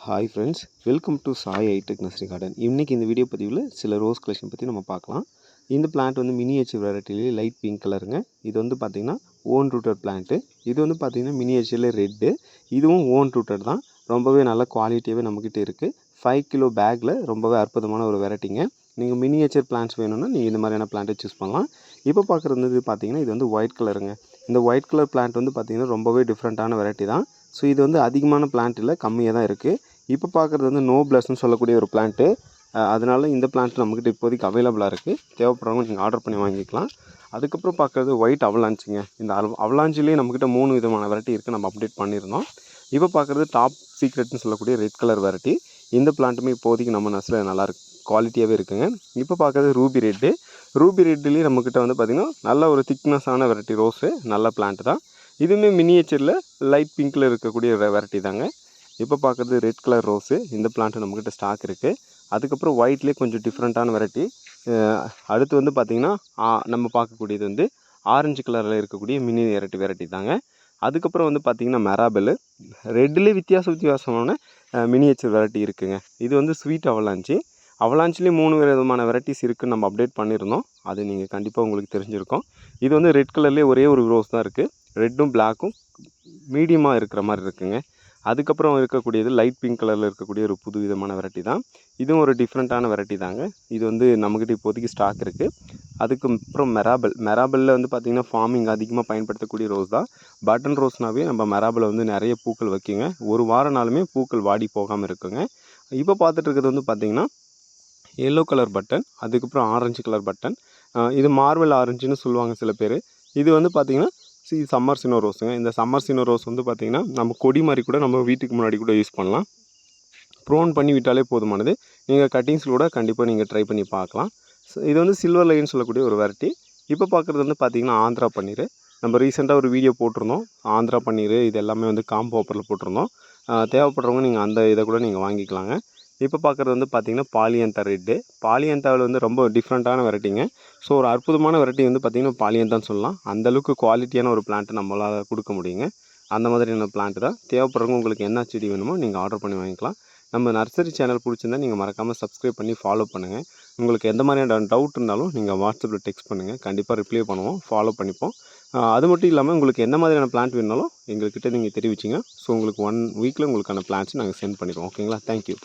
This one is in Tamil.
Hi friends, welcome to Sai hitech nursery garden. இன்றைக்கி இந்த வீடியோ பதிவில் சில ரோஸ் கலெக்ஷன் பற்றி நம்ம பார்க்கலாம். இந்த பிளான்ட் வந்து மினியேச்சர் வெரைட்டிலேயே லைட் பிங்க் கலருங்க. இது வந்து பார்த்திங்கன்னா ஓன் ரூட்டட் பிளான்ட்டு. இது வந்து பார்த்திங்கன்னா மினியேச்சரில் ரெட்டு. இதுவும் ஓன் ரூட்டட் தான். ரொம்பவே நல்ல குவாலிட்டியாகவே நம்மக்கிட்ட இருக்குது. 5 கிலோ பேக்கில் ரொம்பவே அற்புதமான ஒரு வெரைட்டிங்க. நீங்கள் மினியேச்சர் பிளான்ட்ஸ் வேணும்னா நீங்கள் இந்த மாதிரியான பிளான்ட்டை சூஸ் பண்ணலாம். இப்போ பார்க்குறது பார்த்திங்கன்னா இது வந்து ஒயிட் கலருங்க. இந்த ஒயிட் கலர் பிளான்ட் வந்து பார்த்திங்கன்னா ரொம்பவே டிஃப்ரெண்ட்டான வெரைட்டி தான். ஸோ இது வந்து அதிகமான பிளான்ட் இல்லை, கம்மியாக தான் இருக்குது. இப்போ பார்க்குறது வந்து நோ பிளஸ்ன்னு சொல்லக்கூடிய ஒரு பிளான்ட்டு. அதனால இந்த பிளான்ட் நம்மக்கிட்ட இப்போதைக்கு அவைலபிளாக இருக்குது. தேவைப்படுறவங்க நீங்கள் ஆர்டர் பண்ணி வாங்கிக்கலாம். அதுக்கப்புறம் பார்க்குறது ஒயிட் அவலாஞ்சிங்க. இந்த அவலாஞ்சிலேயே நம்மக்கிட்ட 3 விதமான வெரைட்டி இருக்குது, நம்ம அப்டேட் பண்ணியிருந்தோம். இப்போ பார்க்குறது டாப் சீக்ரெட்னு சொல்லக்கூடிய ரெட் கலர் வெரைட்டி. இந்த பிளான்ட்டுமே இப்போதைக்கு நம்ம நர்சரியில் நல்லா குவாலிட்டியாகவே இருக்குங்க. இப்போ பார்க்குறது ரூபி ரெட்டு. ரூபி ரெட்டுலேயே நம்மக்கிட்ட வந்து பார்த்திங்கன்னா நல்ல ஒரு திக்னஸான வெரைட்டி ரோஸு, நல்ல பிளான்ட் தான். இதுவுமே மினியேச்சரில் லைட் பிங்க்கில் இருக்கக்கூடிய வெரைட்டி தாங்க. இப்போ பார்க்குறது ரெட் கலர் ரோஸு. இந்த பிளான்ட்டு நம்மக்கிட்ட ஸ்டாக் இருக்குது. அதுக்கப்புறம் ஒயிட்லேயே கொஞ்சம் டிஃப்ரெண்ட்டான வெரைட்டி. அடுத்து வந்து பார்த்திங்கன்னா நம்ம பார்க்கக்கூடியது வந்து ஆரஞ்சு கலரில் இருக்கக்கூடிய மினி வெரைட்டி தாங்க. அதுக்கப்புறம் வந்து பார்த்திங்கன்னா மெராபெல்லு. ரெட்லேயே வித்தியாசமான மினியேச்சர் வெரைட்டி இருக்குதுங்க. இது வந்து ஸ்வீட் அவலாஞ்சி. அவலாஞ்சிலே 3 விதமான வெரைட்டிஸ் இருக்குதுன்னு நம்ம அப்டேட் பண்ணியிருந்தோம். அது நீங்கள் கண்டிப்பாக உங்களுக்கு தெரிஞ்சிருக்கும். இது வந்து ரெட் கலர்லேயே ஒரே ஒரு ரோஸ் தான் இருக்குது. ரெட்டும் பிளாக்கும் மீடியமாக இருக்கிற மாதிரி இருக்குங்க. அதுக்கப்புறம் இருக்கக்கூடியது லைட் பிங்க் கலரில் இருக்கக்கூடிய ஒரு புது விதமான வெரைட்டி தான். இதுவும் ஒரு டிஃப்ரெண்ட்டான வெரைட்டி தாங்க. இது வந்து நம்மக்கிட்ட இப்போதைக்கு ஸ்டாக் இருக்குது. அதுக்கப்புறம் மெராபெல்லில் வந்து பார்த்திங்கன்னா ஃபார்மிங் அதிகமாக பயன்படுத்தக்கூடிய ரோஸ் தான். பட்டன் ரோஸ்னாவே நம்ம மெராபெல்ல வந்து நிறைய பூக்கள் வைக்குங்க. ஒரு வாரம் நாளுமே பூக்கள் வாடி போகாமல் இருக்குங்க. இப்போ பார்த்துட்டு இருக்கிறது வந்து பார்த்திங்கன்னா எல்லோ கலர் பட்டன், அதுக்கப்புறம் ஆரஞ்சு கலர் பட்டன். இது மார்வல் ஆரஞ்சுன்னு சொல்லுவாங்க சில பேர். இது வந்து பார்த்திங்கன்னா சம்மர் சினோ ரோஸுங்க. இந்த சம்மர் சினோ ரோஸ் வந்து பார்த்திங்கன்னா நம்ம கொடி மாதிரி கூட நம்ம வீட்டுக்கு முன்னாடி கூட யூஸ் பண்ணலாம். ப்ரோன் பண்ணி விட்டாலே போதுமானது. நீங்கள் கட்டிங்ஸில் கூட கண்டிப்பாக நீங்கள் ட்ரை பண்ணி பார்க்கலாம். இது வந்து சில்வர் லைன்னு சொல்லக்கூடிய ஒரு வெரைட்டி. இப்போ பார்க்குறது வந்து பார்த்திங்கன்னா ஆந்திரா பன்னீர். நம்ம ரீசெண்டாக ஒரு வீடியோ போட்டிருந்தோம். ஆந்திரா பன்னீர் இது எல்லாமே வந்து காம்போ ஆஃபரில் போட்டிருந்தோம். தேவைப்படுறவங்க நீங்கள் அந்த இதை கூட நீங்கள் வாங்கிக்கலாங்க. இப்போ பார்க்குறது வந்து பார்த்திங்கன்னா பாலியந்தா ரெட்டு. பாலியந்தாவில் வந்து ரொம்ப டிஃப்ரெண்ட்டான வெரைட்டிங்க. ஸோ ஒரு அற்புதமான வெரைட்டி வந்து பார்த்திங்கன்னா பாலியந்தான்னு சொல்லலாம். அந்தளவுக்கு குவாலிட்டியான ஒரு பிளான்ட்டு நம்மளால் கொடுக்க முடியுங்க. அந்த மாதிரியான பிளான்ட்டு தான். தேவைப்படுறவங்க உங்களுக்கு என்ன செடி வேணுமோ நீங்கள் ஆர்டர் பண்ணி வாங்கிக்கலாம். நம்ம நர்சரி சேனல் பிடிச்சிருந்தா நீங்கள் மறக்காமல் சப்ஸ்கிரைப் பண்ணி ஃபாலோ பண்ணுங்கள். உங்களுக்கு எந்த மாதிரியான டவுட் இருந்தாலும் நீங்கள் வாட்ஸ்அப்பில் டெக்ஸ்ட் பண்ணுங்கள். கண்டிப்பாக ரிப்ளை பண்ணுவோம், ஃபாலோ பண்ணிப்போம். அது மட்டும் இல்லாமல் உங்களுக்கு என்ன மாதிரியான பிளான்ட் வேணுனாலும் எங்கள்கிட்ட நீங்கள் தெரிவிச்சிங்க. ஸோ உங்களுக்கு 1 வீக்கில் உங்களுக்கான பிளான்ஸ் நாங்கள் சென்ட் பண்ணிடுவோம். ஓகேங்களா? தேங்க்யூ.